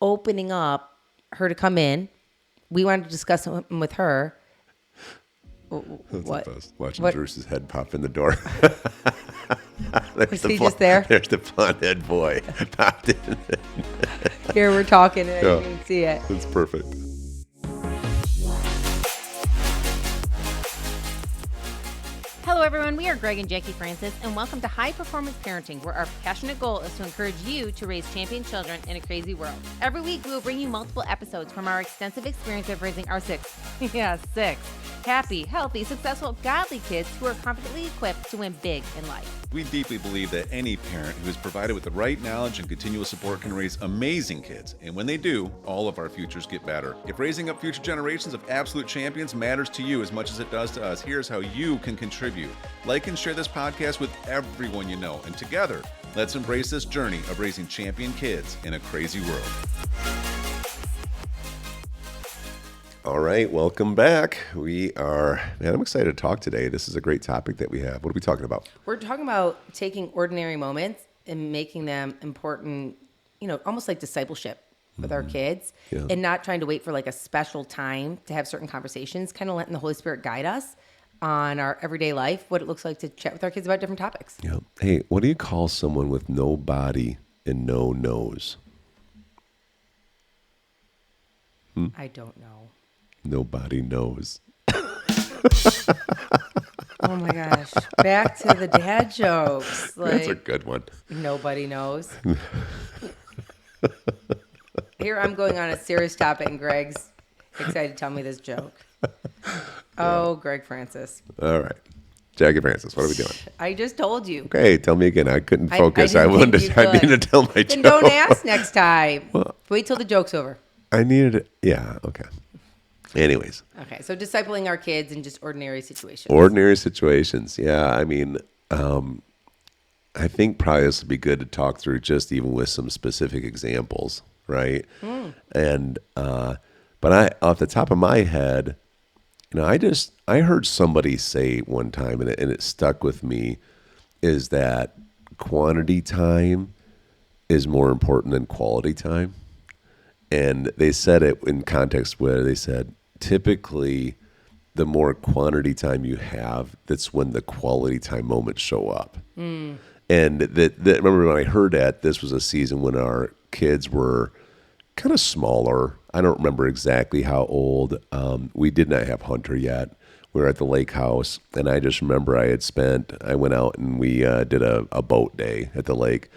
opening up her to come in. We wanted to discuss something with her. That's What? the best. Watching What? Bruce's head pop in the door. Was he just there? There's the blonde head boy popped in. Here we're talking and I didn't even see it. That's perfect. Hello, everyone. We are Greg and Jacquie Francis, and welcome to High Performance Parenting, where our passionate goal is to encourage you to raise champion children in a crazy world. Every week, we will bring you multiple episodes from our extensive experience of raising our six happy, healthy, successful, godly kids who are confidently equipped to win big in life. We deeply believe that any parent who is provided with the right knowledge and continual support can raise amazing kids. And when they do, all of our futures get better. If raising up future generations of absolute champions matters to you as much as it does to us, here's how you can contribute. Like and share this podcast with everyone you know. And together, let's embrace this journey of raising champion kids in a crazy world. All right, welcome back. I'm excited to talk today. This is a great topic that we have. What are we talking about? We're talking about taking ordinary moments and making them important, almost like discipleship with our kids, and not trying to wait for like a special time to have certain conversations, kind of letting the Holy Spirit guide us on our everyday life, what it looks like to chat with our kids about different topics. Yeah. Hey, what do you call someone with no body and no nose? I don't know. Nobody knows. Oh my gosh. Back to the dad jokes. That's a good one. Nobody knows. Here I'm going on a serious topic and Greg's excited to tell me this joke. Oh, Greg Francis. All right. Jacquie Francis, what are we doing? I just told you. Okay, tell me again. I couldn't focus. I I didn't think you needed to tell my Then joke. don't ask next time. Well, Wait till the joke's over. I needed it. Yeah, okay. Anyways. Okay, so discipling our kids in just ordinary situations. Ordinary situations. Yeah, I mean, I think probably this would be good to talk through just even with some specific examples, right? And, but off the top of my head, I heard somebody say one time, and it stuck with me, is that quantity time is more important than quality time. And they said it in context where they said, typically, the more quantity time you have, that's when the quality time moments show up. And remember when I heard that, this was a season when our kids were kind of smaller. I don't remember exactly how old. We did not have Hunter yet. We were at the lake house, and I just remember I went out and we did a boat day at the lake.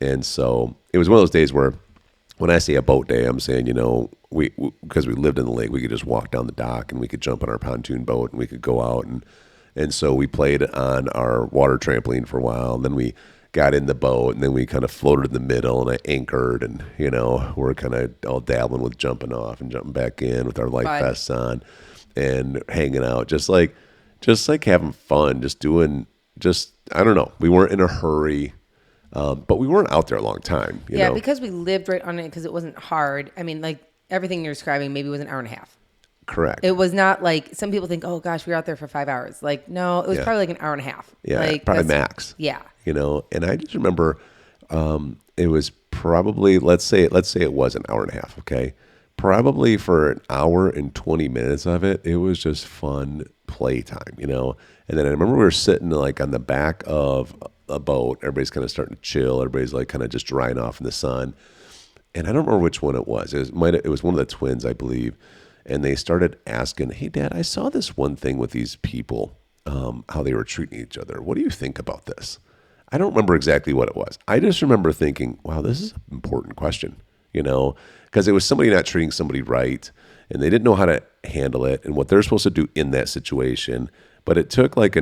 And so it was one of those days where when I say a boat day, I'm saying, because we lived in the lake, we could just walk down the dock and we could jump on our pontoon boat and we could go out. And so we played on our water trampoline for a while, and then we got in the boat, and then we kind of floated in the middle, and I anchored, and, we're kind of all dabbling with jumping off and jumping back in with our life vests on and hanging out, just like having fun, I don't know. We weren't in a hurry. But we weren't out there a long time. You know? Because we lived right on it because it wasn't hard. I mean, like everything you're describing maybe was an hour and a half. Correct. It was not like some people think, oh gosh, we were out there for 5 hours. Like, no, it was probably like an hour and a half. Yeah, like, probably max. Yeah. And I just remember it was probably, let's say it was an hour and a half, okay? Probably for an hour and 20 minutes of it, it was just fun playtime, And then I remember we were sitting like on the back of a boat. Everybody's kind of starting to chill. Everybody's like kind of just drying off in the sun. And I don't remember which one it was. It was one of the twins, I believe. And they started asking, hey, Dad, I saw this one thing with these people, how they were treating each other. What do you think about this? I don't remember exactly what it was. I just remember thinking, wow, this is an important question, because it was somebody not treating somebody right, and they didn't know how to handle it and what they're supposed to do in that situation. But it took like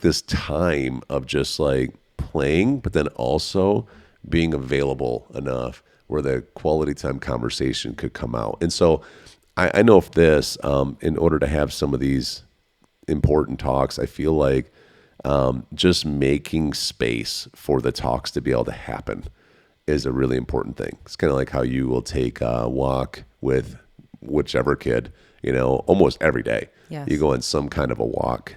this time of just like playing, but then also being available enough where the quality time conversation could come out. And so I know if this, in order to have some of these important talks, I feel like just making space for the talks to be able to happen is a really important thing. It's kind of like how you will take a walk with whichever kid, almost every day. Yes. You go on some kind of a walk,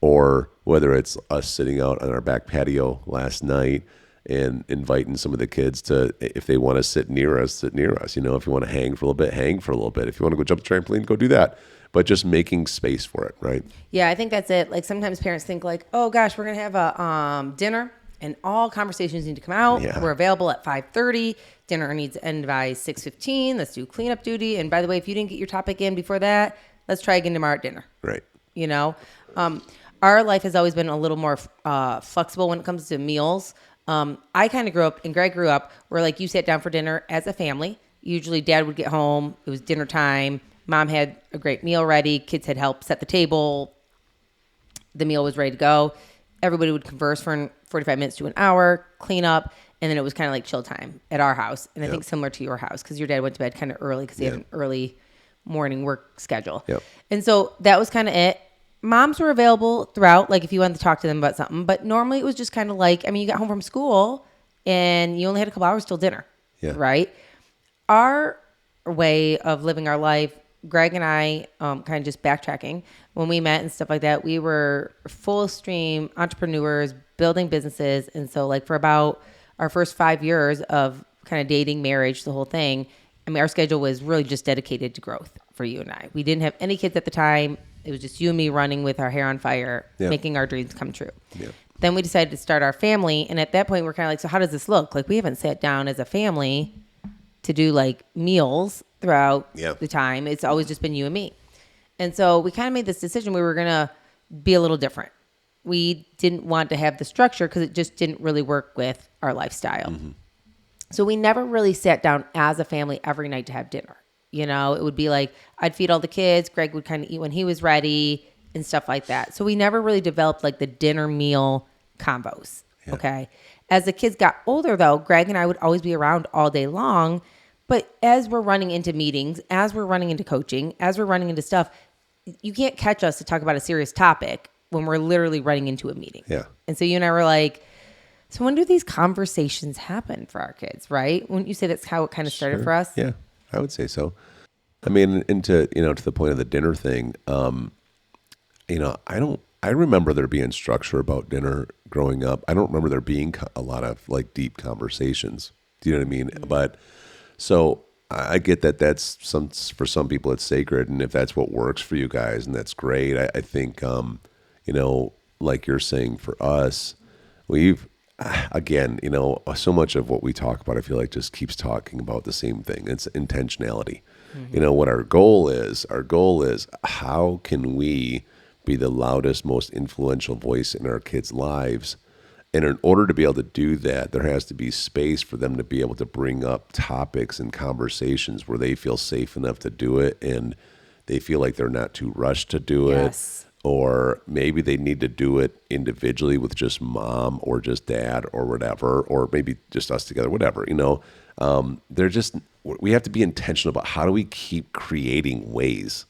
or whether it's us sitting out on our back patio last night and inviting some of the kids to, if they want to sit near us, sit near us. You know, if you want to hang for a little bit, hang for a little bit. If you want to go jump the trampoline, go do that. But just making space for it, right? Yeah, I think that's it. Like sometimes parents think like, oh gosh, we're gonna have a dinner, and all conversations need to come out. Yeah. We're available at 5:30. Dinner needs to end by 6:15. Let's do cleanup duty. And by the way, if you didn't get your topic in before that, let's try again tomorrow at dinner. Right. You know, our life has always been a little more flexible when it comes to meals. I kind of grew up, and Greg grew up, where like you sat down for dinner as a family. Usually dad would get home. It was dinner time. Mom had a great meal ready. Kids had helped set the table. The meal was ready to go. Everybody would converse for 45 minutes to an hour, clean up, and then it was kind of like chill time at our house. And I think similar to your house, because your dad went to bed kind of early because he had an early morning work schedule. Yep. And so that was kind of it. Moms were available throughout, like if you wanted to talk to them about something. But normally it was just kind of like, I mean, you got home from school and you only had a couple hours till dinner, right? Our way of living our life, Greg and I, kind of just backtracking, when we met and stuff like that, we were full stream entrepreneurs, building businesses. And so like for about our first 5 years of kind of dating, marriage, the whole thing, I mean, our schedule was really just dedicated to growth for you and I. We didn't have any kids at the time. It was just you and me running with our hair on fire, making our dreams come true. Then we decided to start our family. And at that point, we're kind of like, so how does this look? Like we haven't sat down as a family to do like meals throughout the time. It's always just been you and me. And so we kind of made this decision. We were going to be a little different. We didn't want to have the structure because it just didn't really work with our lifestyle. So we never really sat down as a family every night to have dinner. You know, it would be like I'd feed all the kids. Greg would kind of eat when he was ready and stuff like that. So we never really developed like the dinner meal combos. Okay. As the kids got older though, Greg and I would always be around all day long. But as we're running into meetings, as we're running into coaching, as we're running into stuff, you can't catch us to talk about a serious topic when we're literally running into a meeting. And so you and I were like, so when do these conversations happen for our kids, right? Wouldn't you say that's how it kind of started for us? Yeah, I would say so. I mean, to the point of the dinner thing, I remember there being structure about dinner growing up. I don't remember there being a lot of like deep conversations. Do you know what I mean? But so I get that that's for some people it's sacred, and if that's what works for you guys, and that's great. I think, like you're saying, for us, we've, again, so much of what we talk about, I feel like just keeps talking about the same thing. It's intentionality. What our goal is how can we be the loudest, most influential voice in our kids' lives? And in order to be able to do that, there has to be space for them to be able to bring up topics and conversations where they feel safe enough to do it, and they feel like they're not too rushed to do it. Or maybe they need to do it individually with just mom or just dad or whatever, or maybe just us together, whatever, we have to be intentional about how do we keep creating ways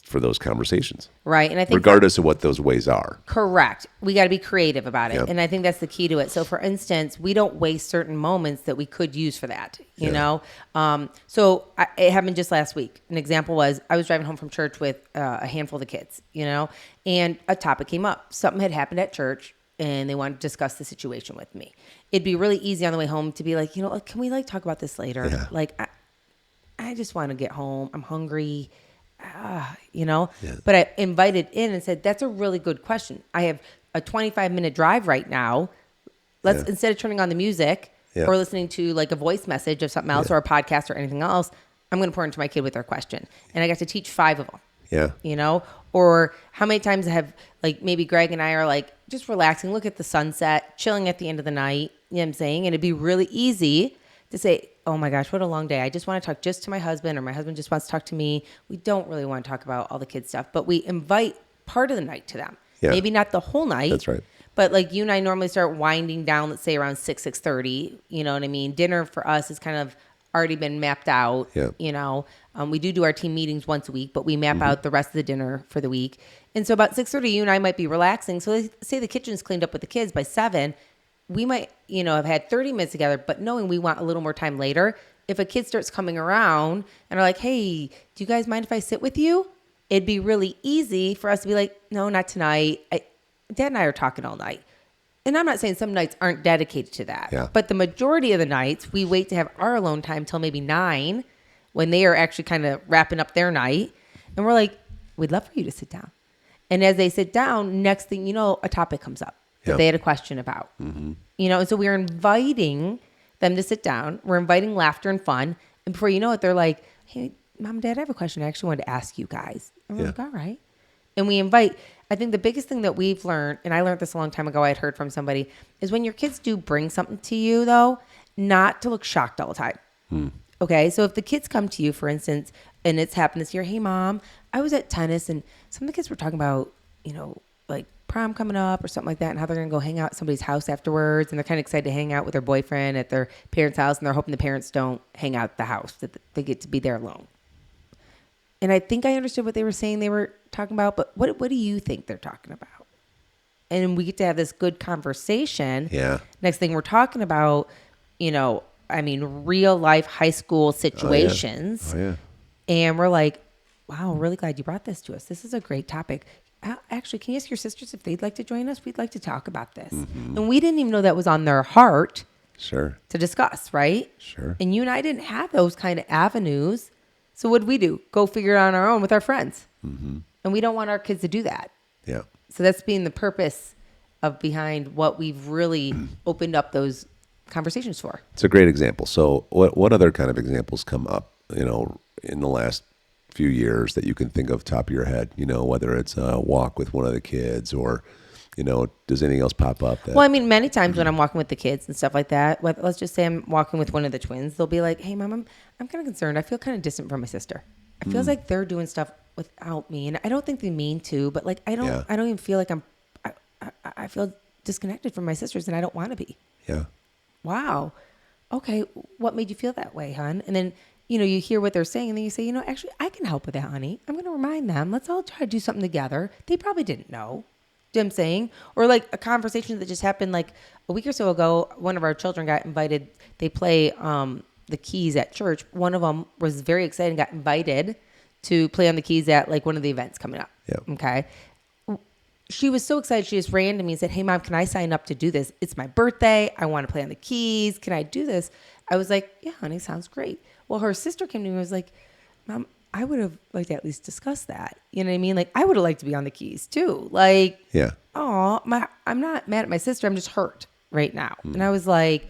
for those conversations. Right. And I think regardless of what those ways are. Correct. We got to be creative about it. And I think that's the key to it. So for instance, we don't waste certain moments that we could use for that, you know? So it happened just last week. An example was I was driving home from church with a handful of the kids, and a topic came up. Something had happened at church and they wanted to discuss the situation with me. It'd be really easy on the way home to be like, can we like talk about this later? Yeah. Like, I just want to get home. I'm hungry. But I invited in and said, that's a really good question. I have a 25-minute drive right now. Let's, instead of turning on the music or listening to like a voice message of something else or a podcast or anything else, I'm going to pour into my kid with their question. And I got to teach 5 of them, or how many times have like maybe Greg and I are like just relaxing, look at the sunset, chilling at the end of the night, you know what I'm saying? And it'd be really easy to say, oh my gosh, what a long day. I just want to talk just to my husband, or my husband just wants to talk to me. We don't really want to talk about all the kids stuff, but we invite part of the night to them. Maybe not the whole night. That's right. But like you and I normally start winding down, let's say around 6:30, you know what I mean? Dinner for us has kind of already been mapped out, we do our team meetings once a week, but we map out the rest of the dinner for the week. And so about 6:30, you and I might be relaxing. So let's say the kitchen's cleaned up with the kids by 7, we might, have had 30 minutes together, but knowing we want a little more time later, if a kid starts coming around and are like, hey, do you guys mind if I sit with you? It'd be really easy for us to be like, no, not tonight. Dad and I are talking all night. and I'm not saying some nights aren't dedicated to that, Yeah. but the majority of the nights we wait to have our alone time till maybe 9 when they are actually kind of wrapping up their night. And we're like, we'd love for you to sit down. And as they sit down, next thing you know, a topic comes up that they had a question about. You know, and so we're inviting them to sit down. We're inviting laughter and fun. And before you know it, they're like, hey, Mom, Dad, I have a question I actually wanted to ask you guys. And we're like, all right. And we invite, I think the biggest thing that we've learned, and I learned this a long time ago, I had heard from somebody, is when your kids do bring something to you, though, not to look shocked all the time. Okay, so if the kids come to you, for instance, and it's happened this year, hey, Mom, I was at tennis, and some of the kids were talking about, you know, like prom coming up or something like that, and how they're going to go hang out at somebody's house afterwards, and they're kind of excited to hang out with their boyfriend at their parents' house, and they're hoping the parents don't hang out at the house, that they get to be there alone. And I think I understood what they were saying they were talking about, but what do you think they're talking about? And we get to have this good conversation. Yeah. Next thing we're talking about, you know, I mean, real life high school situations. Oh, yeah. And we're like, wow, really glad you brought this to us. This is a great topic. Actually, can you ask your sisters if they'd like to join us? We'd like to talk about this. And we didn't even know that was on their heart Sure. to discuss, right? Sure. And you and I didn't have those kind of avenues. So what did we do? Go figure it out on our own with our friends. And we don't want our kids to do that. Yeah. So that's being the purpose of behind what we've really opened up those conversations for. It's a great example. So what other kind of examples come up, you know, in the last few years that you can think of top of your head, you know, whether it's a walk with one of the kids or, you know, does anything else pop up? Well, I mean, many times when I'm walking with the kids and stuff like that, let's just say I'm walking with one of the twins, they'll be like, hey, Mom, I'm kind of concerned. I feel kind of distant from my sister. It feels like they're doing stuff without me. And I don't think they mean to, but like, I don't even feel like I feel disconnected from my sisters and I don't want to be. Yeah. Wow. Okay. What made you feel that way, hon? And then, you know, you hear what they're saying and then you say, you know, actually I can help with that, honey. I'm going to remind them. Let's all try to do something together. They probably didn't know. Do you know what I'm saying? Or like a conversation that just happened like a week or so ago. One of our children got invited. They play the keys at church. One of them was very excited and got invited to play on the keys at like one of the events coming up. Yeah. Okay. She was so excited. She just ran to me and said, hey, Mom, can I sign up to do this? It's my birthday. I want to play on the keys. Can I do this? I was like, yeah, honey, sounds great. Well, her sister came to me and was like, Mom, I would have liked to at least discuss that. You know what I mean? Like, I would have liked to be on the keys too. Like, Yeah. I'm not mad at my sister. I'm just hurt right now. And I was like,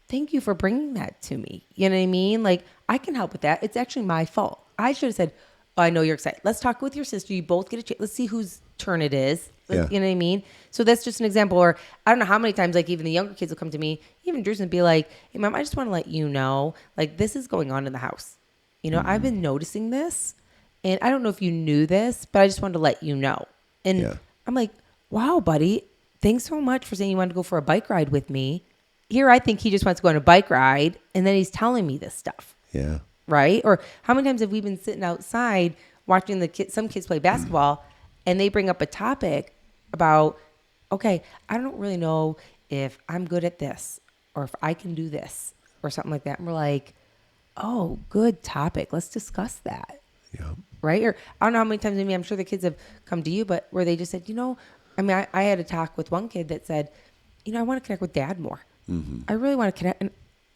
thank you for bringing that to me. You know what I mean? Like, I can help with that. It's actually my fault. I should have said, oh, I know you're excited. Let's talk with your sister. You both get a chance. Let's see whose turn it is. Yeah. You know what I mean? So that's just an example. Or I don't know how many times, like even the younger kids will come to me, even Drew's and be like, hey, Mom, I just want to let you know, like this is going on in the house. You know, I've been noticing this and I don't know if you knew this, but I just wanted to let you know. And I'm like, wow, buddy, thanks so much for saying you wanted to go for a bike ride with me. Here, I think he just wants to go on a bike ride. And then he's telling me this stuff. Yeah. Right? Or how many times have we been sitting outside watching some kids play basketball and they bring up a topic about, okay, I don't really know if I'm good at this or if I can do this or something like that. And we're like, oh, good topic. Let's discuss that. Yeah. Right? Or I don't know how many times, maybe I'm sure the kids have come to you, but where they just said, you know, I mean, I had a talk with one kid that said, you know, I want to connect with Dad more. I really want to connect. And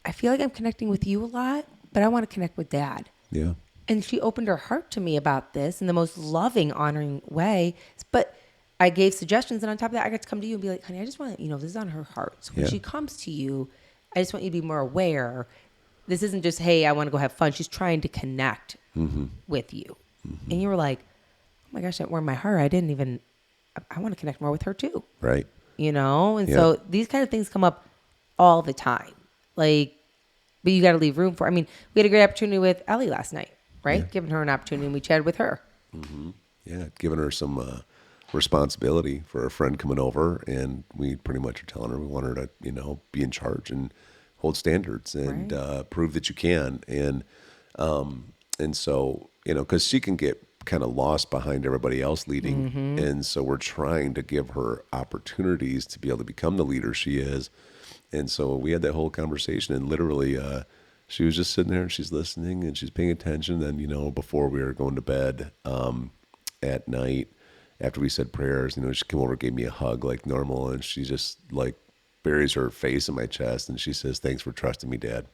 I feel like I'm connecting with you a lot, but I want to connect with Dad. Yeah. And she opened her heart to me about this in the most loving, honoring way. But I gave suggestions. And on top of that, I got to come to you and be like, honey, I just want to, you know, this is on her heart. So when she comes to you, I just want you to be more aware. This isn't just, hey, I want to go have fun. She's trying to connect with you. And you were like, oh my gosh, that warmed my heart. I want to connect more with her too. Right. You know? And so these kind of things come up all the time. Like, but you got to leave room for, I mean, we had a great opportunity with Ellie last night, right? Yeah. Giving her an opportunity and we chatted with her. Yeah. Giving her some responsibility for a friend coming over. And we pretty much are telling her we want her to, you know, be in charge and hold standards and prove that you can. And so, you know, because she can get kind of lost behind everybody else leading. And so we're trying to give her opportunities to be able to become the leader she is. And so we had that whole conversation and literally she was just sitting there and she's listening and she's paying attention. And, you know, before we were going to bed at night after we said prayers, she came over, gave me a hug like normal, and she just like buries her face in my chest, and she says, "Thanks for trusting me, Dad."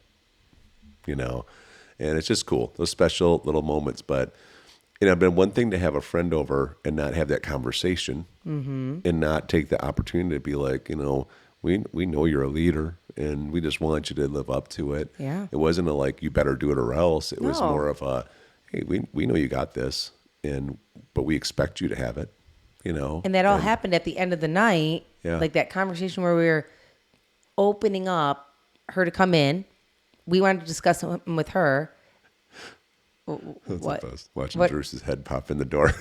And it's just cool, those special little moments. But it'd been one thing to have a friend over and not have that conversation, and not take the opportunity to be like, we know you're a leader, and we just want you to live up to it. Yeah. It wasn't a like, you better do it or else. It was No. more of a, hey, we know you got this, but we expect you to have it, And that all happened at the end of the night. Yeah. Like that conversation where we were opening up her to come in. We wanted to discuss something with her. That's What? the best. Watching What? Bruce's head pop in the door.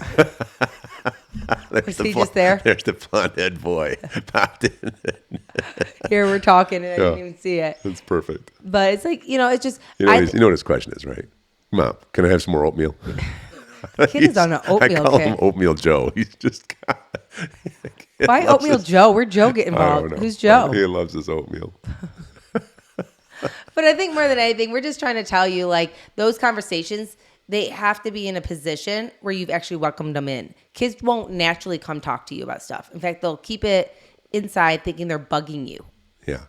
Was he just there? There's the blonde-head boy popped in. Here we're talking and I didn't even see it. That's perfect. But it's like, it's just. You know what his question is, right? Mom, can I have some more oatmeal? Kid is on an oatmeal I call kick. him Oatmeal Joe. He's just. Why Oatmeal Joe? Where'd Joe get I involved? don't know. Who's Joe? He loves his oatmeal. But I think more than anything, we're just trying to tell you, like, those conversations, they have to be in a position where you've actually welcomed them in. Kids won't naturally come talk to you about stuff. In fact, they'll keep it inside thinking they're bugging you. Yeah.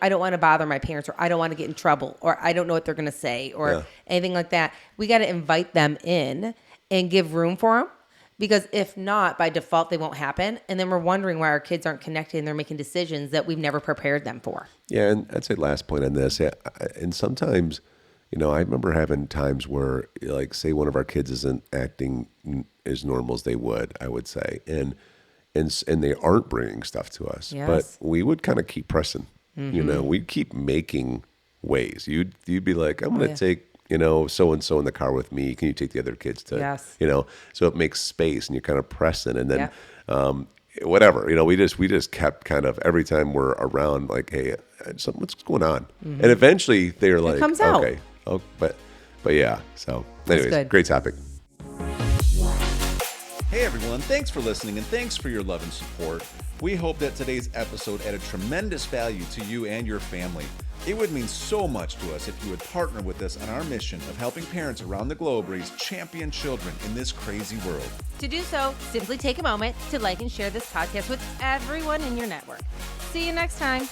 I don't want to bother my parents, or I don't want to get in trouble, or I don't know what they're going to say, or anything like that. We got to invite them in and give room for them, because if not, by default, they won't happen. And then we're wondering why our kids aren't connected and they're making decisions that we've never prepared them for. Yeah, and I'd say last point on this, and sometimes, I remember having times where, like, say one of our kids isn't acting as normal as they would, I would say, and they aren't bringing stuff to us, Yes. but we would kind of keep pressing, we'd keep making ways. You'd be like, I'm going to take, so-and-so in the car with me. Can you take the other kids to, Yes. So it makes space, and you're kind of pressing, and then, whatever, we just kept kind of, every time we're around, like, hey, what's going on? And eventually they're like, comes out. okay, but yeah. So anyways, good. great topic. Hey everyone, thanks for listening and thanks for your love and support. We hope that today's episode added tremendous value to you and your family. It would mean so much to us if you would partner with us on our mission of helping parents around the globe raise champion children in this crazy world. To do so, simply take a moment to like and share this podcast with everyone in your network. See you next time.